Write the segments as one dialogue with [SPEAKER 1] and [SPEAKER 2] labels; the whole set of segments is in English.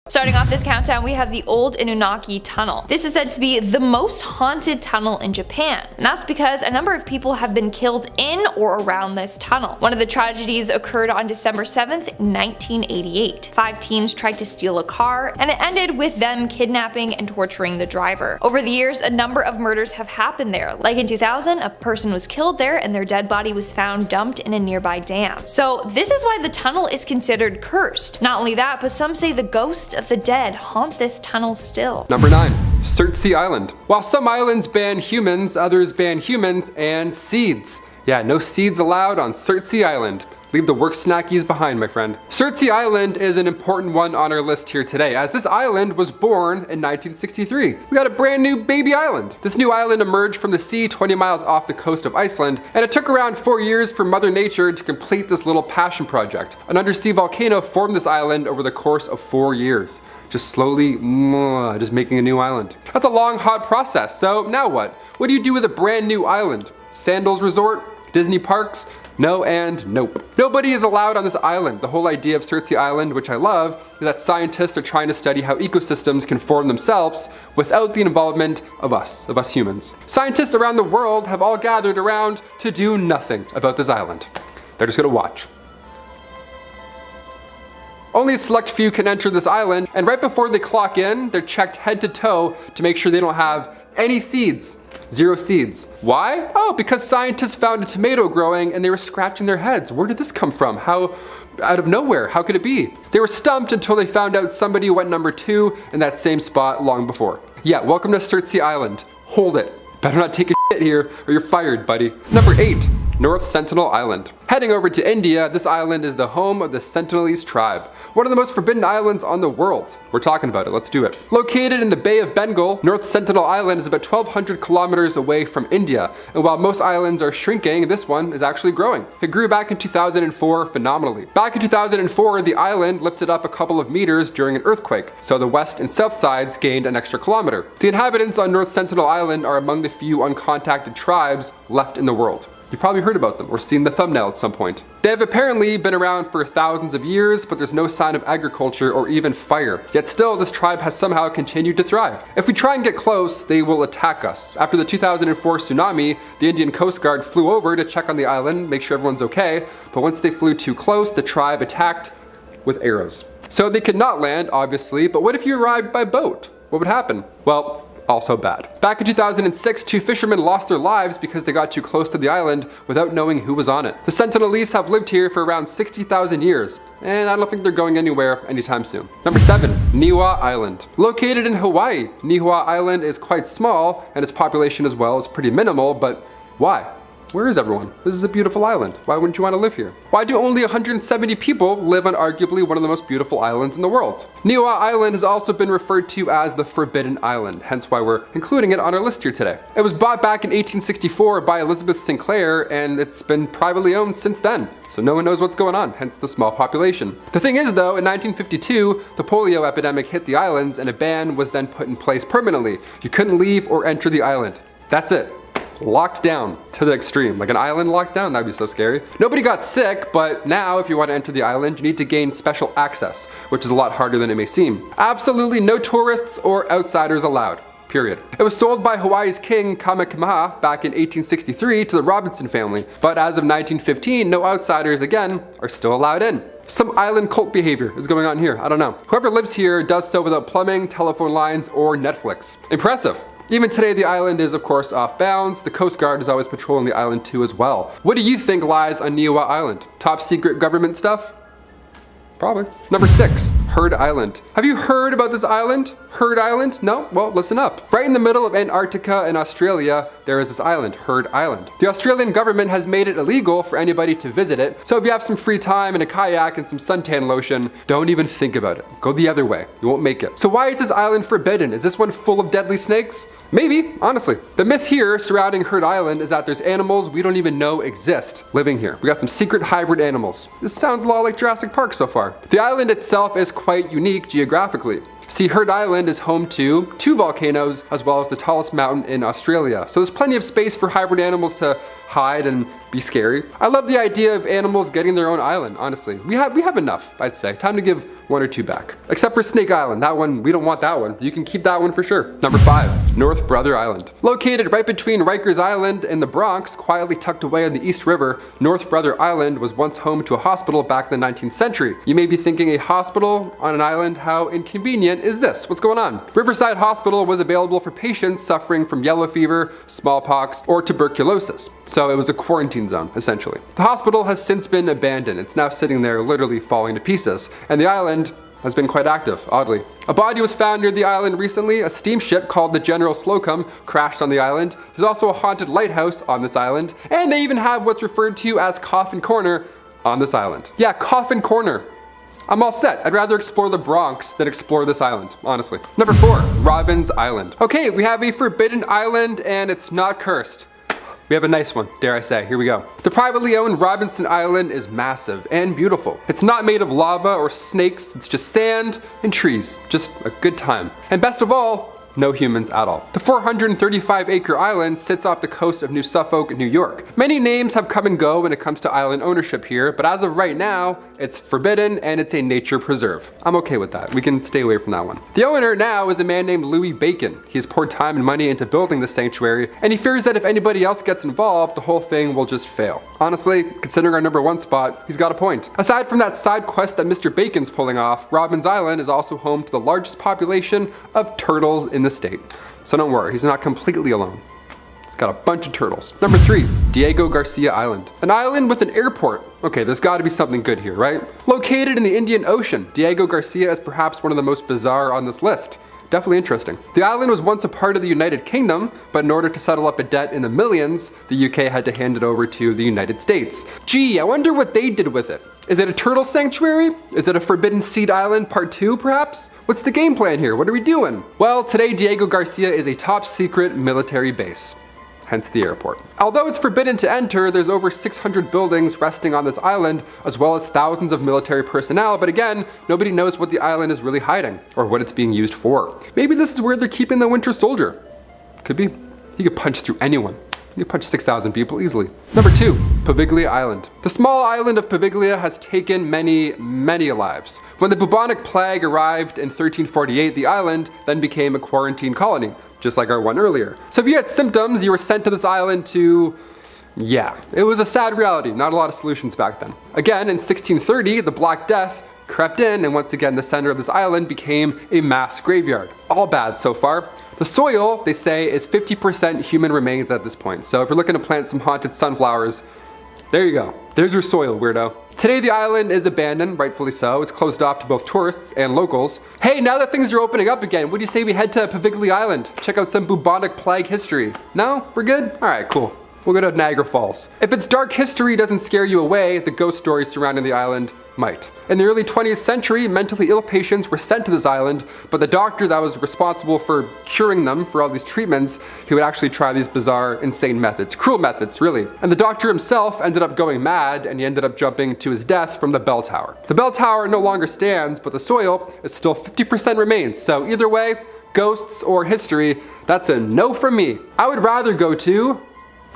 [SPEAKER 1] Starting off this countdown, we have the old INUNAKI tunnel. This is said to be the most haunted tunnel in Japan, and that's because a number of people have been killed in or around this tunnel. One of the tragedies occurred on December 7th, 1988. 5 teens tried to steal a car, and it ended with them kidnapping and torturing the driver. Over the years, a number of murders have happened there. Like in 2000, a person was killed there and their dead body was found dumped in a nearby dam. So this is why the tunnel is considered cursed. Not only that, but some say the ghost of the dead haunt this tunnel still.
[SPEAKER 2] Number 9. SURTSEY Island. While some islands ban humans, others ban humans and seeds. Yeah, no seeds allowed on SURTSEY Island. Leave the work snackies behind, my friend. SURTSEY Island is an important one on our list here today, as this island was born in 1963. We got a brand new baby island. This new island emerged from the sea 20 miles off the coast of Iceland, and it took around 4 years for Mother Nature to complete this little passion project. An undersea volcano formed this island over the course of 4 years. Just slowly, just making a new island. That's a long, hot process, so now what? What do you do with a brand new island? Sandals Resort? Disney parks? No and nope. Nobody is allowed on this island. The whole idea of SURTSEY Island, which I love, is that scientists are trying to study how ecosystems can form themselves without the involvement of us humans. Scientists around the world have all gathered around to do nothing about this island. They're just gonna watch. Only a select few can enter this island, and right before they clock in, they're checked head to toe to make sure they don't have any seeds. 0 seeds. Why? Oh, because scientists found a tomato growing and they were scratching their heads. Where did this come from? How? Out of nowhere, how could it be? They were stumped until they found out somebody went number 2 in that same spot long before. Yeah, welcome to SURTSEY Island. Hold it. Better not take a shit here or you're fired, buddy. Number 8. North Sentinel Island. Heading over to India, this island is the home of the Sentinelese tribe, one of the most forbidden islands on the world. We're talking about it, let's do it. Located in the Bay of Bengal, North Sentinel Island is about 1,200 kilometers away from India, and while most islands are shrinking, this one is actually growing. It grew back in 2004 phenomenally. Back in 2004, the island lifted up a couple of meters during an earthquake, so the west and south sides gained an extra kilometer. The inhabitants on North Sentinel Island are among the few uncontacted tribes left in the world. You've probably heard about them or seen the thumbnail at some point. They have apparently been around for thousands of years, but there's no sign of agriculture or even fire. Yet still, this tribe has somehow continued to thrive. If we try and get close, they will attack us. After the 2004 tsunami, the Indian Coast Guard flew over to check on the island, make sure everyone's okay, but once they flew too close, the tribe attacked with arrows. So they could not land, obviously, but what if you arrived by boat? What would happen? Well, also bad. Back in 2006, 2 fishermen lost their lives because they got too close to the island without knowing who was on it. The Sentinelese have lived here for around 60,000 years, and I don't think they're going anywhere anytime soon. Number 7. NIIHAU Island. Located in Hawaii, NIIHAU Island is quite small, and its population as well is pretty minimal, but why? Where is everyone? This is a beautiful island. Why wouldn't you want to live here? Why do only 170 people live on arguably one of the most beautiful islands in the world? NIIHAU Island has also been referred to as the Forbidden Island, hence why we're including it on our list here today. It was bought back in 1864 by Elizabeth Sinclair, and it's been privately owned since then. So no one knows what's going on, hence the small population. The thing is though, in 1952, the polio epidemic hit the islands and a ban was then put in place permanently. You couldn't leave or enter the island. That's it. Locked down to the extreme. Like an island locked down, that'd be so scary. Nobody got sick, but now if you want to enter the island, you need to gain special access, which is a lot harder than it may seem. Absolutely no tourists or outsiders allowed. Period. It was sold by Hawaii's king Kamehameha back in 1863 to the Robinson family, but as of 1915, no outsiders again are still allowed in. Some island cult behavior is going on here, I don't know. Whoever lives here does so without plumbing, telephone lines, or Netflix. Impressive. Even today, the island is of course off bounds. The Coast Guard is always patrolling the island too as well. What do you think lies on NIIHAU Island? Top secret government stuff? Probably. Number 6, Heard Island. Have you heard about this island? Heard Island? No? Well, listen up. Right in the middle of Antarctica in Australia, there is this island, Heard Island. The Australian government has made it illegal for anybody to visit it, so if you have some free time and a kayak and some suntan lotion, don't even think about it. Go the other way. You won't make it. So why is this island forbidden? Is this one full of deadly snakes? Maybe, honestly. The myth here surrounding Heard Island is that there's animals we don't even know exist living here. We got some secret hybrid animals. This sounds a lot like Jurassic Park so far. The island itself is quite unique geographically. See, Heard Island is home to 2 volcanoes as well as the tallest mountain in Australia. So there's plenty of space for hybrid animals to hide and be scary. I love the idea of animals getting their own island, honestly. We have enough, I'd say. Time to give 1 or 2 back. Except for Snake Island. That one, we don't want that one. You can keep that one for sure. Number 5, North Brother Island. Located right between Rikers Island and the Bronx, quietly tucked away on the East River, North Brother Island was once home to a hospital back in the 19th century. You may be thinking, a hospital on an island? How inconvenient is this? What's going on? Riverside Hospital was available for patients suffering from yellow fever, smallpox, or tuberculosis. So it was a quarantine zone, essentially. The hospital has since been abandoned. It's now sitting there literally falling to pieces. And the island has been quite active, oddly. A body was found near the island recently. A steamship called the General Slocum crashed on the island. There's also a haunted lighthouse on this island. And they even have what's referred to as Coffin Corner on this island. Yeah, Coffin Corner. I'm all set. I'd rather explore the Bronx than explore this island, honestly. Number 4, Robins Island. Okay, we have a forbidden island and it's not cursed. We have a nice one, dare I say. Here we go. The privately owned Robinson Island is massive and beautiful. It's not made of lava or snakes, it's just sand and trees. Just a good time. And best of all, no humans at all. The 435-acre island sits off the coast of New Suffolk, New York. Many names have come and go when it comes to island ownership here, but as of right now, it's forbidden and it's a nature preserve. I'm okay with that. We can stay away from that one. The owner now is a man named Louis Bacon. He has poured time and money into building the sanctuary, and he fears that if anybody else gets involved, the whole thing will just fail. Honestly, considering our number 1 spot, he's got a point. Aside from that side quest that Mr. Bacon's pulling off, Robins Island is also home to the largest population of turtles in the state. So don't worry, he's not completely alone. He's got a bunch of turtles. Number 3, Diego Garcia Island. An island with an airport. Okay, there's got to be something good here, right? Located in the Indian Ocean, Diego Garcia is perhaps one of the most bizarre on this list. Definitely interesting. The island was once a part of the United Kingdom, but in order to settle up a debt in the millions, the UK had to hand it over to the United States. Gee, I wonder what they did with it. Is it a turtle sanctuary? Is it a Forbidden Seed Island Part 2, perhaps? What's the game plan here? What are we doing? Well, today Diego Garcia is a top secret military base. Hence the airport. Although it's forbidden to enter, there's over 600 buildings resting on this island, as well as thousands of military personnel, but again, nobody knows what the island is really hiding, or what it's being used for. Maybe this is where they're keeping the Winter Soldier. Could be. He could punch through anyone. You can punch 6,000 people easily. Number 2, Poveglia Island. The small island of Poveglia has taken many lives. When the bubonic plague arrived in 1348, the island then became a quarantine colony, just like our one earlier. So if you had symptoms, you were sent to this island to... yeah, it was a sad reality, not a lot of solutions back then. Again, in 1630, the Black Death crept in, and once again the center of this island became a mass graveyard. All bad so far. The soil, they say, is 50% human remains at this point. So if you're looking to plant some haunted sunflowers, there you go. There's your soil, weirdo. Today the island is abandoned, rightfully so. It's closed off to both tourists and locals. Hey, now that things are opening up again, what do you say we head to Poveglia Island? Check out some bubonic plague history. No? We're good? Alright, cool. We'll go to Niagara Falls. If its dark history doesn't scare you away, the ghost stories surrounding the island might. In the early 20th century, mentally ill patients were sent to this island, but the doctor that was responsible for curing them for all these treatments, he would actually try these bizarre, insane methods. Cruel methods, really. And the doctor himself ended up going mad, and he ended up jumping to his death from the bell tower. The bell tower no longer stands, but the soil is still 50% remains, so either way, ghosts or history, that's a no from me. I would rather go to...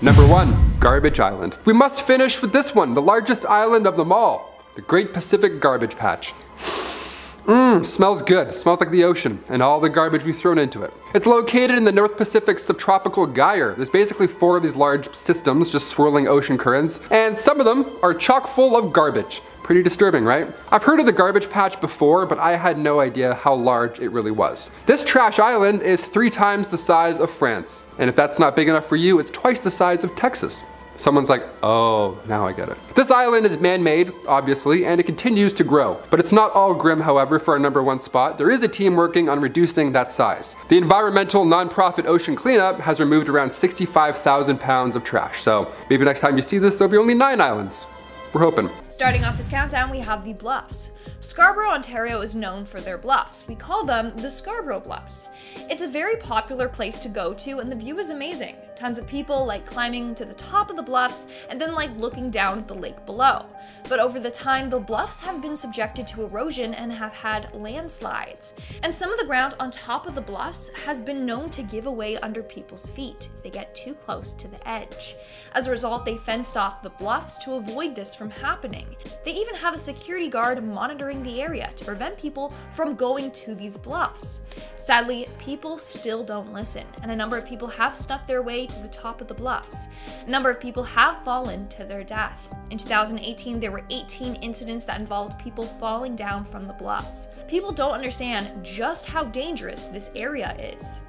[SPEAKER 2] Number 1, Garbage Island. We must finish with this one, the largest island of them all. The Great Pacific Garbage Patch. Smells good. Smells like the ocean and all the garbage we've thrown into it. It's located in the North Pacific subtropical gyre. There's basically 4 of these large systems just swirling ocean currents, and some of them are chock full of garbage. Pretty disturbing, right? I've heard of the garbage patch before, but I had no idea how large it really was. This trash island is 3 times the size of France. And if that's not big enough for you, it's twice the size of Texas. Someone's like, oh, now I get it. This island is man-made, obviously, and it continues to grow. But it's not all grim, however, for our number 1 spot. There is a team working on reducing that size. The environmental nonprofit Ocean Cleanup has removed around 65,000 pounds of trash. So maybe next time you see this, there'll be only 9 islands. We're hoping.
[SPEAKER 1] Starting off this countdown, we have the BLUFFS. Scarborough, Ontario is known for their bluffs. We call them the Scarborough Bluffs. It's a very popular place to go to and the view is amazing. Tons of people like climbing to the top of the bluffs and then like looking down at the lake below. But over the time, the bluffs have been subjected to erosion and have had landslides. And some of the ground on top of the bluffs has been known to give away under people's feet if they get too close to the edge. As a result, they fenced off the bluffs to avoid this from happening. They even have a security guard monitoring the area to prevent people from going to these bluffs. Sadly, people still don't listen, and a number of people have snuck their way to the top of the bluffs. A number of people have fallen to their death. In 2018, there were 18 incidents that involved people falling down from the bluffs. People don't understand just how dangerous this area is.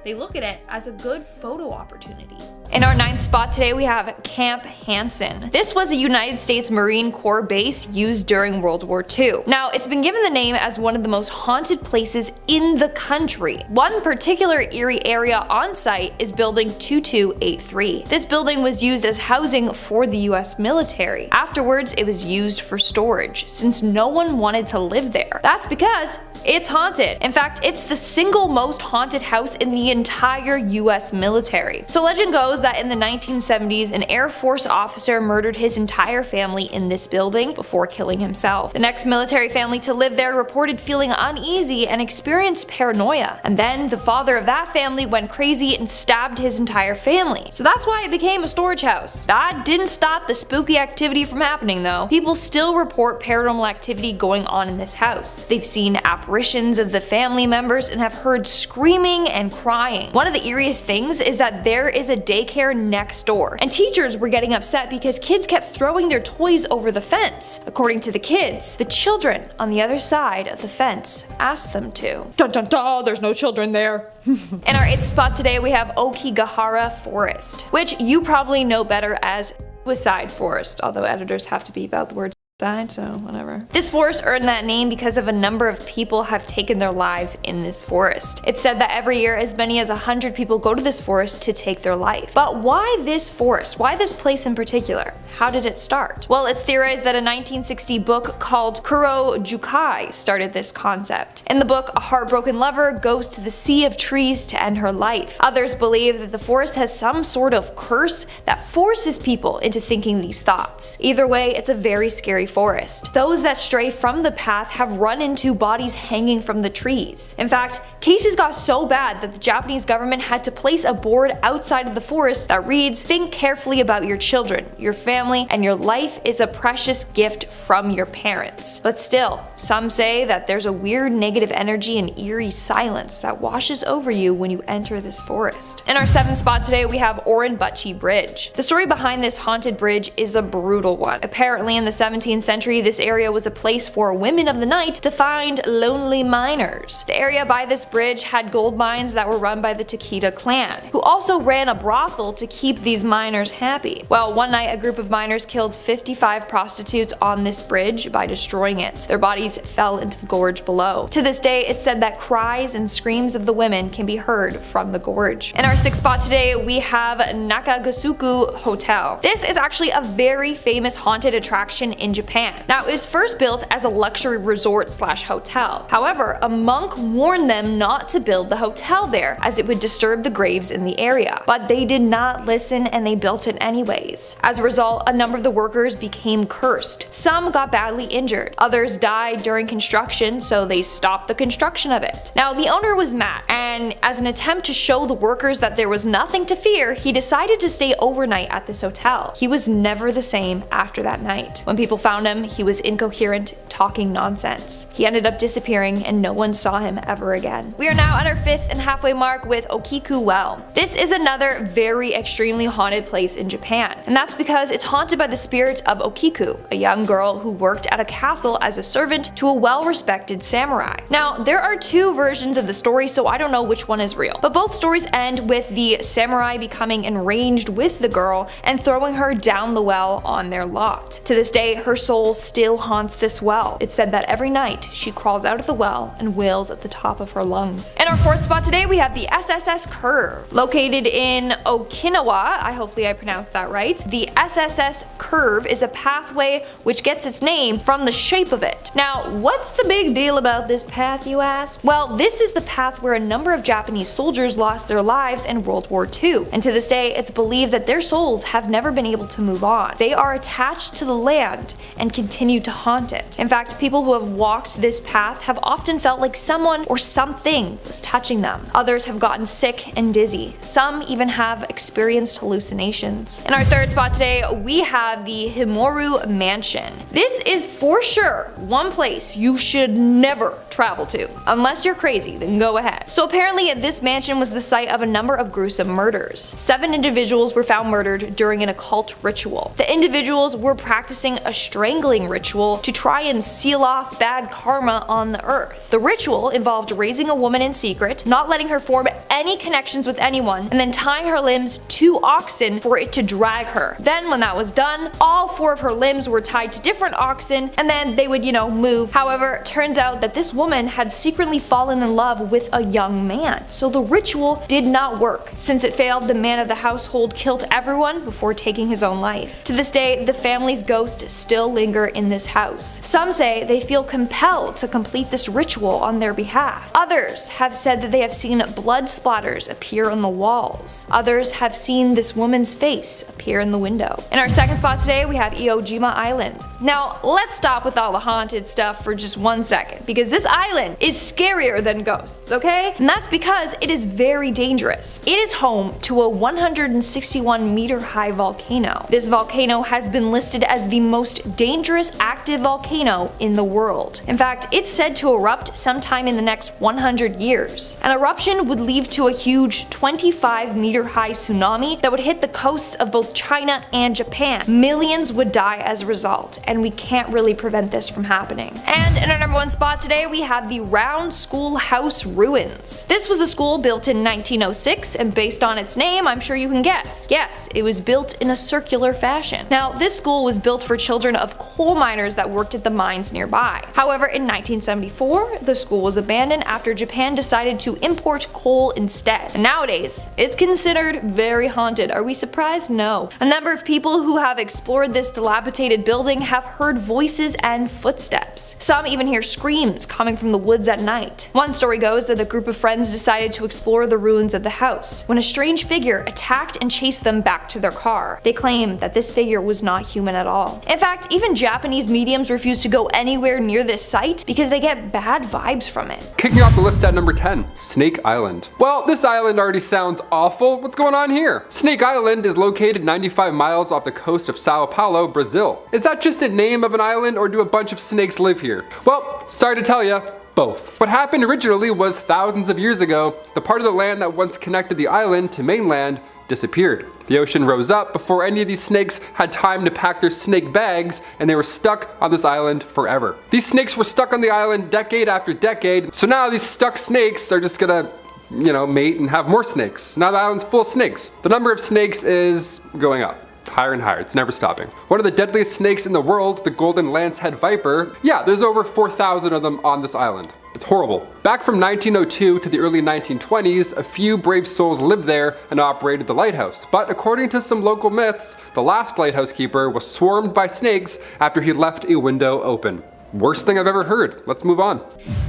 [SPEAKER 1] They look at it as a good photo opportunity. In our 9th spot today, we have Camp HANSEN. This was a United States Marine Corps base used during World War II. Now, it's been given the name as one of the most haunted places in the country. One particular eerie area on site is Building 2283. This building was used as housing for the US military. Afterwards, it was used for storage, since no one wanted to live there. That's because it's haunted. In fact, it's the single most haunted house in the entire US military. So legend goes that in the 1970s, an Air Force officer murdered his entire family in this building before killing himself. The next military family to live there reported feeling uneasy and experienced paranoia. And then the father of that family went crazy and stabbed his entire family. So that's why it became a storage house. That didn't stop the spooky activity from happening though. People still report paranormal activity going on in this house. They've seen apparitions of the family members and have heard screaming and crying. One of the eeriest things is that there is a daycare next door, and teachers were getting upset because kids kept throwing their toys over the fence. According to the kids, the children on the other side of the fence asked them to. Dun dun dun, there's no children there. In our 8th spot today, we have AOKIGAHARA Forest, which you probably know better as Suicide Forest, although editors have to be about the word died, so whatever. This forest earned that name because of a number of people have taken their lives in this forest. It's said that every year as many as 100 people go to this forest to take their life. But why this forest? Why this place in particular? How did it start? Well, it's theorized that a 1960 book called Kuro Jukai started this concept. In the book, a heartbroken lover goes to the sea of trees to end her life. Others believe that the forest has some sort of curse that forces people into thinking these thoughts. Either way, it's a very scary forest. Those that stray from the path have run into bodies hanging from the trees. In fact, cases got so bad that the Japanese government had to place a board outside of the forest that reads, "Think carefully about your children, your family, and your life is a precious gift from your parents." But still, some say that there's a weird negative energy and eerie silence that washes over you when you enter this forest. In our 7th spot today, we have Orinbachi Bridge. The story behind this haunted bridge is a brutal one. Apparently in the 17th century, this area was a place for women of the night to find lonely miners. The area by this bridge had gold mines that were run by the Takeda clan, who also ran a brothel to keep these miners happy. Well, one night a group of miners killed 55 prostitutes on this bridge by destroying it. Their bodies fell into the gorge below. To this day, it's said that cries and screams of the women can be heard from the gorge. In our 6th spot today, we have NAKAGUSUKU Hotel. This is actually a very famous haunted attraction in Japan. Now, it was first built as a luxury resort / hotel. However, a monk warned them not to build the hotel there as it would disturb the graves in the area. But they did not listen and they built it anyways. As a result, a number of the workers became cursed. Some got badly injured. Others died during construction, so they stopped the construction of it. Now, the owner was mad, and as an attempt to show the workers that there was nothing to fear, he decided to stay overnight at this hotel. He was never the same after that night. When people found him, he was incoherent, talking nonsense. He ended up disappearing and no one saw him ever again. We are now at our 5th and halfway mark with Okiku Well. This is another very extremely haunted place in Japan, and that's because it's haunted by the spirit of Okiku, a young girl who worked at a castle as a servant to a well-respected samurai. Now, there are 2 versions of the story, so I don't know which one is real, but both stories end with the samurai becoming enraged with the girl and throwing her down the well on their lot. To this day, her soul still haunts this well. It's said that every night she crawls out of the well and wails at the top of her lungs. In our fourth spot today, we have the SSS Curve. Located in Okinawa, hopefully I pronounced that right, the SSS Curve is a pathway which gets its name from the shape of it. Now, what's the big deal about this path, you ask? Well, this is the path where a number of Japanese soldiers lost their lives in World War II, and to this day it's believed that their souls have never been able to move on. They are attached to the land and continue to haunt it. In fact, people who have walked this path have often felt like someone or something was touching them. Others have gotten sick and dizzy. Some even have experienced hallucinations. In our third spot today, we have the HIMURO Mansion. This is for sure one place you should never travel to. Unless you're crazy, then go ahead. So apparently this mansion was the site of a number of gruesome murders. 7 individuals were found murdered during an occult ritual. The individuals were practicing a strangling ritual to try and seal off bad karma on the earth. The ritual involved raising a woman in secret, not letting her form any connections with anyone, and then tying her limbs to oxen for it to drag her. Then when that was done, all 4 of her limbs were tied to different oxen, and then they would, move. However, it turns out that this woman had secretly fallen in love with a young man, so the ritual did not work. Since it failed, the man of the household killed everyone before taking his own life. To this day, the family's ghosts still linger in this house. Some say they feel compelled to complete this ritual on their behalf. Others have said that they have seen blood splatters appear on the walls. Others have seen this woman's face appear in the window. In our second spot today, we have JIMA Island. Now, let's stop with all the haunted stuff for just 1 second, because this island is scarier than ghosts, okay? And that's because it is very dangerous. It is home to a 161-meter high volcano. This volcano has been listed as the most dangerous active volcano in the world. In fact, it's said to erupt sometime in the next 100 years. An eruption would lead to a huge 25-meter high tsunami that would hit the coasts of both China and Japan. Millions would die as a result, and we can't really prevent this from happening. And in our number 1 spot today, we have the Round Schoolhouse Ruins. This was a school built in 1906, and based on its name, I'm sure you can guess. Yes, it was built in a circular fashion. Now, this school was built for children of coal miners that worked at the mines nearby. However, in 1974, the school was abandoned after Japan decided to import coal instead. And nowadays, it's considered very haunted. Are we surprised? No. A number of people who have explored this dilapidated building have heard voices and footsteps. Some even hear screams coming from the woods at night. One story goes that a group of friends decided to explore the ruins of the house when a strange figure attacked and chased them back to their car. They claim that this figure was not human at all. In fact, even Japanese mediums refuse to go anywhere near this site because they get bad vibes from it.
[SPEAKER 2] Kicking off the list at number 10, Snake Island. Well, this island already sounds awful. What's going on here? Snake Island is located 95 miles off the coast of Sao Paulo, Brazil. Is that just a name of an island, or do a bunch of snakes live here? Well, sorry to tell you, both. What happened originally was thousands of years ago, the part of the land that once connected the island to mainland disappeared. The ocean rose up before any of these snakes had time to pack their snake bags, and they were stuck on this island forever. These snakes were stuck on the island decade after decade, so now these stuck snakes are just gonna mate and have more snakes. Now the island's full of snakes. The number of snakes is going up. Higher and higher, it's never stopping. One of the deadliest snakes in the world, the golden lancehead viper, yeah, there's over 4,000 of them on this island. It's horrible. Back from 1902 to the early 1920s, a few brave souls lived there and operated the lighthouse. But according to some local myths, the last lighthouse keeper was swarmed by snakes after he left a window open. Worst thing I've ever heard. Let's move on.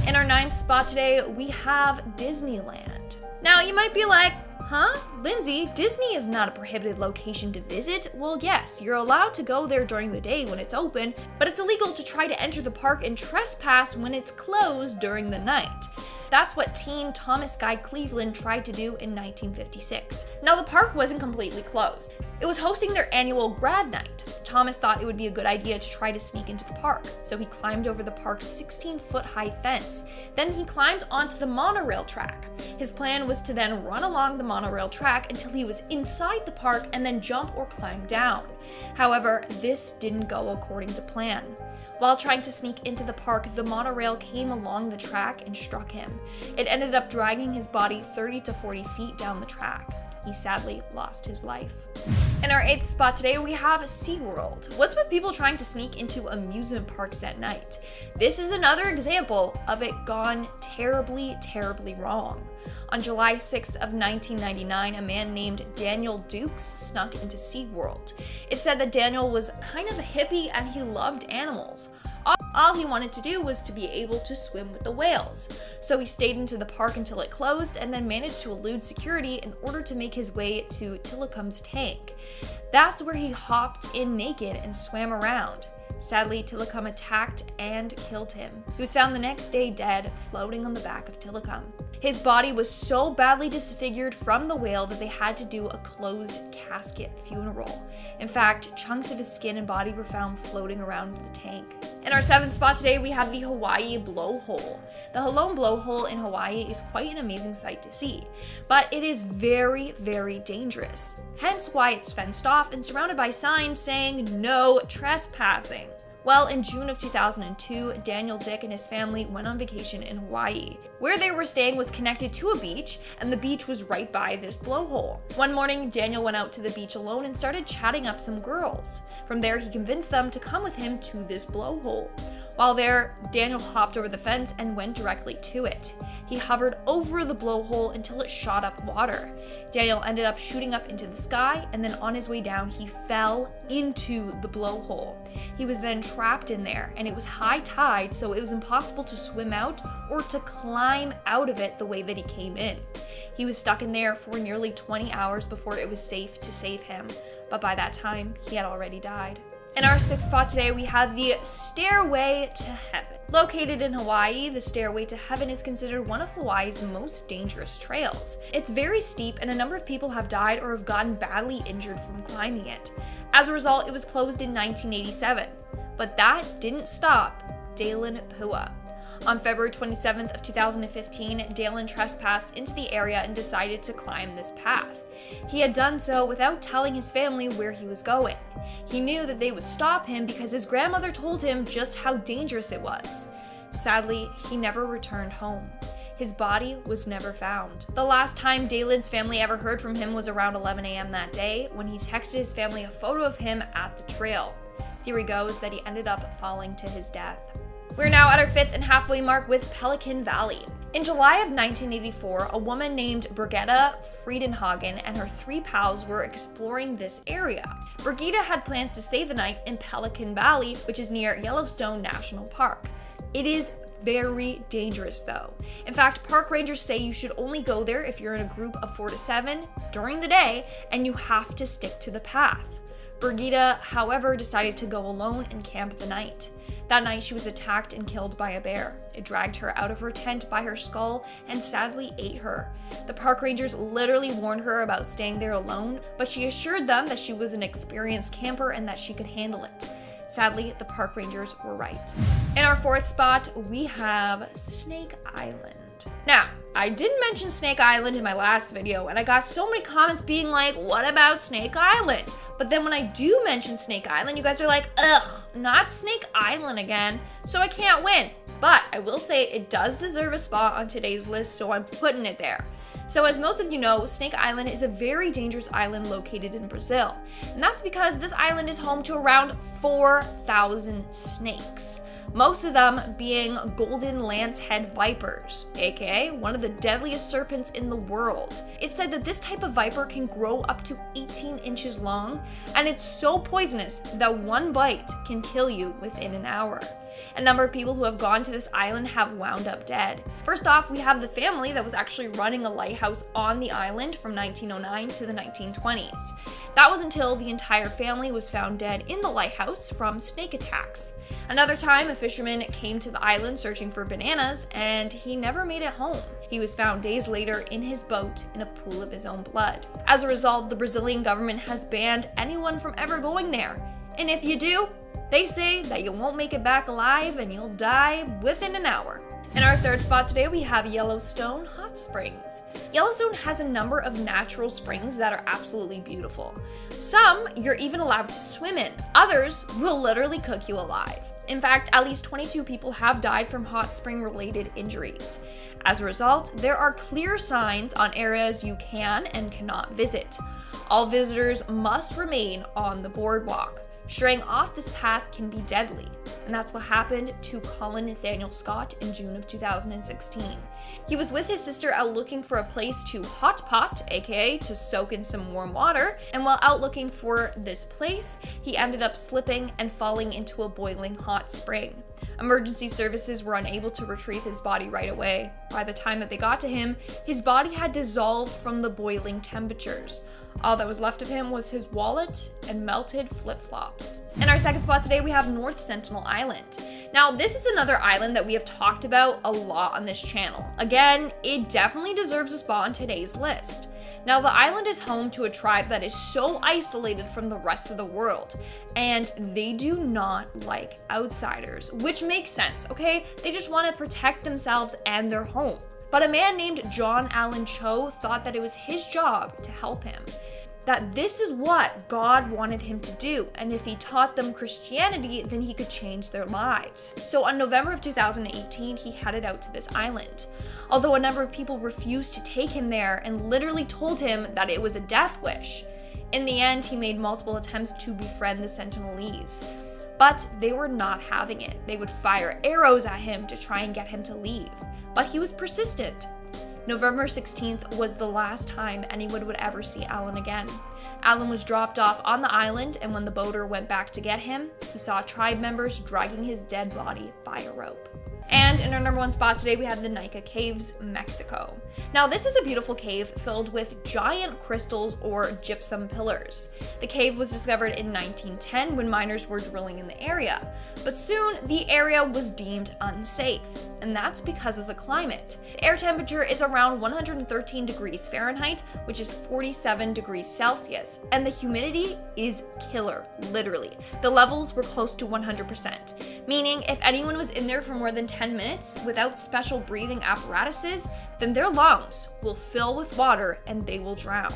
[SPEAKER 1] In our 9th spot today, we have Disneyland. Now you might be like, huh? Lindsay, Disney is not a prohibited location to visit. Well, yes, you're allowed to go there during the day when it's open, but it's illegal to try to enter the park and trespass when it's closed during the night. That's what teen Thomas Guy Cleveland tried to do in 1956. Now, the park wasn't completely closed. It was hosting their annual grad night. Thomas thought it would be a good idea to try to sneak into the park, so he climbed over the park's 16-foot high fence. Then he climbed onto the monorail track. His plan was to then run along the monorail track until he was inside the park and then jump or climb down. However, this didn't go according to plan. While trying to sneak into the park, the monorail came along the track and struck him. It ended up dragging his body 30 to 40 feet down the track. he sadly lost his life. In our 8th spot today, we have SeaWorld. What's with people trying to sneak into amusement parks at night? This is another example of it gone terribly, terribly wrong. On July 6th of 1999, a man named Daniel Dukes snuck into SeaWorld. It said that Daniel was kind of a hippie and he loved animals. All he wanted to do was to be able to swim with the whales. So he stayed into the park until it closed and then managed to elude security in order to make his way to Tilikum's tank. That's where he hopped in naked and swam around. Sadly, Tilikum attacked and killed him. He was found the next day dead, floating on the back of Tilikum. His body was so badly disfigured from the whale that they had to do a closed casket funeral. In fact, chunks of his skin and body were found floating around the tank. In our 7th spot today, we have the Hawaii blowhole. The Halong blowhole in Hawaii is quite an amazing sight to see, but it is very, very dangerous. Hence why it's fenced off and surrounded by signs saying no trespassing. Well, in June of 2002, Daniel Dick and his family went on vacation in Hawaii. Where they were staying was connected to a beach, and the beach was right by this blowhole. One morning, Daniel went out to the beach alone and started chatting up some girls. From there, he convinced them to come with him to this blowhole. While there, Daniel hopped over the fence and went directly to it. He hovered over the blowhole until it shot up water. Daniel ended up shooting up into the sky, and then on his way down, he fell into the blowhole. He was then trapped in there, and it was high tide, so it was impossible to swim out or to climb out of it the way that he came in. He was stuck in there for nearly 20 hours before it was safe to save him, but by that time, he had already died. In our 6th spot today, we have the Stairway to Heaven. Located in Hawaii, the Stairway to Heaven is considered one of Hawaii's most dangerous trails. It's very steep and a number of people have died or have gotten badly injured from climbing it. As a result, it was closed in 1987. But that didn't stop Dalen Pua. On February 27th of 2015, Dalen trespassed into the area and decided to climb this path. He had done so without telling his family where he was going. He knew that they would stop him because his grandmother told him just how dangerous it was. Sadly, he never returned home. His body was never found. The last time Dalen's family ever heard from him was around 11 a.m. that day when he texted his family a photo of him at the trail. Theory goes that he ended up falling to his death. We're now at our 5th and halfway mark with Pelican Valley. In July of 1984, a woman named Birgitta Friedenhagen and her 3 pals were exploring this area. Birgitta had plans to stay the night in Pelican Valley, which is near Yellowstone National Park. It is very dangerous though. In fact, park rangers say you should only go there if you're in a group of 4 to 7 during the day, and you have to stick to the path. Birgitta, however, decided to go alone and camp the night. That night, she was attacked and killed by a bear. It dragged her out of her tent by her skull and sadly ate her. The park rangers literally warned her about staying there alone, but she assured them that she was an experienced camper and that she could handle it. Sadly, the park rangers were right. In our 4th spot, we have Snake Island. Now, I didn't mention Snake Island in my last video, and I got so many comments being like, what about Snake Island? But then when I do mention Snake Island, you guys are like, ugh, not Snake Island again, so I can't win. But I will say it does deserve a spot on today's list, so I'm putting it there. So as most of you know, Snake Island is a very dangerous island located in Brazil. And that's because this island is home to around 4,000 snakes. Most of them being golden lancehead vipers, aka one of the deadliest serpents in the world. It's said that this type of viper can grow up to 18 inches long, and it's so poisonous that one bite can kill you within an hour. A number of people who have gone to this island have wound up dead. First off, we have the family that was actually running a lighthouse on the island from 1909 to the 1920s. That was until the entire family was found dead in the lighthouse from snake attacks. Another time, a fisherman came to the island searching for bananas, and he never made it home. He was found days later in his boat in a pool of his own blood. As a result, the Brazilian government has banned anyone from ever going there. And if you do, they say that you won't make it back alive and you'll die within an hour. In our third spot today, we have Yellowstone hot springs. Yellowstone has a number of natural springs that are absolutely beautiful. Some you're even allowed to swim in. Others will literally cook you alive. In fact, at least 22 people have died from hot spring related injuries. As a result, there are clear signs on areas you can and cannot visit. All visitors must remain on the boardwalk. Straying off this path can be deadly, and that's what happened to Colin Nathaniel Scott in June of 2016. He was with his sister out looking for a place to hot pot, aka to soak in some warm water, and while out looking for this place, he ended up slipping and falling into a boiling hot spring. Emergency services were unable to retrieve his body right away. By the time that they got to him, his body had dissolved from the boiling temperatures. All that was left of him was his wallet and melted flip-flops. In our second spot today, we have North Sentinel Island. Now, this is another island that we have talked about a lot on this channel. Again, it definitely deserves a spot on today's list. Now, the island is home to a tribe that is so isolated from the rest of the world, and they do not like outsiders, which makes sense, okay? They just want to protect themselves and their home. But a man named John Allen Cho thought that it was his job to help him, that this is what God wanted him to do, and if he taught them Christianity, then he could change their lives. So on November of 2018, he headed out to this island. Although a number of people refused to take him there and literally told him that it was a death wish. In the end, he made multiple attempts to befriend the Sentinelese, but they were not having it. They would fire arrows at him to try and get him to leave, but he was persistent. November 16th was the last time anyone would ever see Alan again. Alan was dropped off on the island, and when the boater went back to get him, he saw tribe members dragging his dead body by a rope. And in our number one spot today, we have the NIIHAU Caves, Mexico. Now, this is a beautiful cave filled with giant crystals or gypsum pillars. The cave was discovered in 1910 when miners were drilling in the area, but soon the area was deemed unsafe, and that's because of the climate. The air temperature is around 113 degrees Fahrenheit, which is 47 degrees Celsius, and the humidity is killer, literally. The levels were close to 100%, meaning if anyone was in there for more than 10 minutes without special breathing apparatuses, then their lungs will fill with water and they will drown.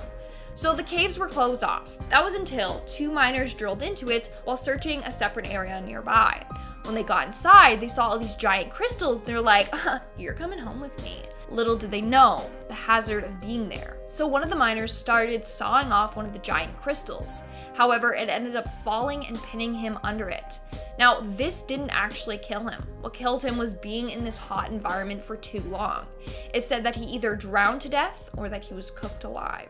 [SPEAKER 1] So the caves were closed off. That was until 2 miners drilled into it while searching a separate area nearby. When they got inside, they saw all these giant crystals. They're like, you're coming home with me. Little did they know the hazard of being there. So one of the miners started sawing off one of the giant crystals. However, it ended up falling and pinning him under it. Now, this didn't actually kill him. What killed him was being in this hot environment for too long. It said that he either drowned to death or that he was cooked alive.